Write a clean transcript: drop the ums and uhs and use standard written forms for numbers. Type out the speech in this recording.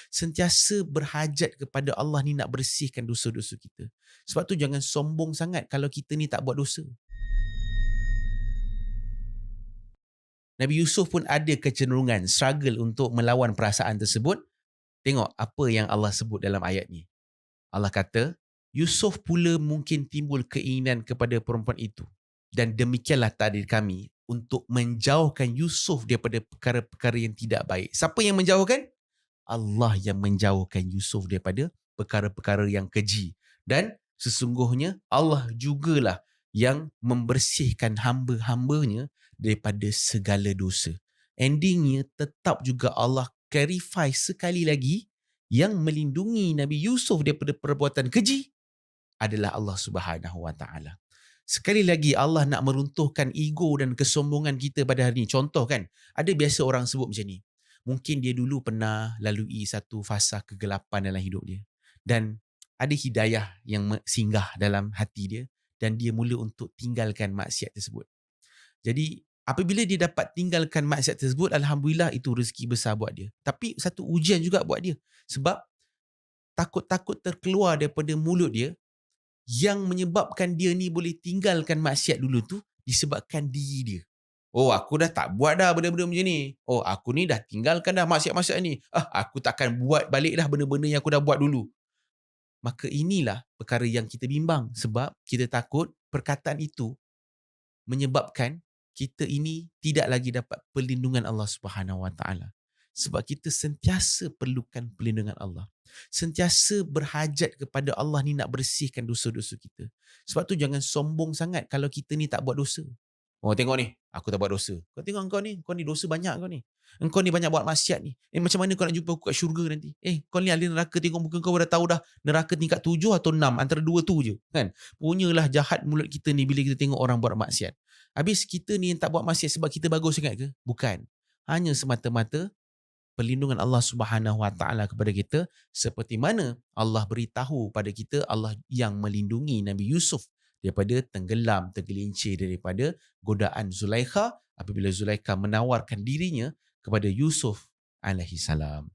Sentiasa berhajat kepada Allah ni nak bersihkan dosa-dosa kita. Sebab tu jangan sombong sangat kalau kita ni tak buat dosa. Nabi Yusuf pun ada kecenderungan struggle untuk melawan perasaan tersebut. Tengok apa yang Allah sebut dalam ayat ni. Allah kata, Yusuf pula mungkin timbul keinginan kepada perempuan itu. Dan demikianlah takdir kami untuk menjauhkan Yusuf daripada perkara-perkara yang tidak baik. Siapa yang menjauhkan? Allah yang menjauhkan Yusuf daripada perkara-perkara yang keji. Dan sesungguhnya Allah jugalah yang membersihkan hamba-hambanya daripada segala dosa. Endingnya tetap juga Allah clarify sekali lagi yang melindungi Nabi Yusuf daripada perbuatan keji adalah Allah Subhanahu Wa Taala. Sekali lagi Allah nak meruntuhkan ego dan kesombongan kita pada hari ini. Contoh kan, ada biasa orang sebut macam ni. Mungkin dia dulu pernah lalui satu fasa kegelapan dalam hidup dia. Dan ada hidayah yang singgah dalam hati dia dan dia mula untuk tinggalkan maksiat tersebut. Jadi apabila dia dapat tinggalkan maksiat tersebut, alhamdulillah itu rezeki besar buat dia. Tapi satu ujian juga buat dia. Sebab takut-takut terkeluar daripada mulut dia yang menyebabkan dia ni boleh tinggalkan maksiat dulu tu disebabkan diri dia. Oh, aku dah tak buat dah benda-benda macam ni. Oh, aku ni dah tinggalkan dah maksiat-maksiat ni. Aku takkan buat balik dah benda-benda yang aku dah buat dulu. Maka inilah perkara yang kita bimbang sebab kita takut perkataan itu menyebabkan kita ini tidak lagi dapat perlindungan Allah Subhanahu Wa Taala. Sebab kita sentiasa perlukan perlindungan Allah. Sentiasa berhajat kepada Allah ni nak bersihkan dosa-dosa kita. Sebab tu jangan sombong sangat kalau kita ni tak buat dosa. Oh, tengok ni, aku tak buat dosa. Kau tengok kau ni dosa banyak kau ni. Engkau ni banyak buat maksiat ni. Macam mana kau nak jumpa aku kat syurga nanti? Kau ni ahli neraka, tengok muka kau dah tahu dah neraka tingkat 7 atau 6, antara dua tu je. Kan? Punyalah jahat mulut kita ni bila kita tengok orang buat maksiat. Habis kita ni yang tak buat maksiat sebab kita bagus sangat ke? Bukan. Hanya semata-mata perlindungan Allah Subhanahu Wa Taala kepada kita, seperti mana Allah beritahu pada kita Allah yang melindungi Nabi Yusuf daripada tenggelam, tergelincir daripada godaan Zulaikha apabila Zulaikha menawarkan dirinya kepada Yusuf alaihi salam.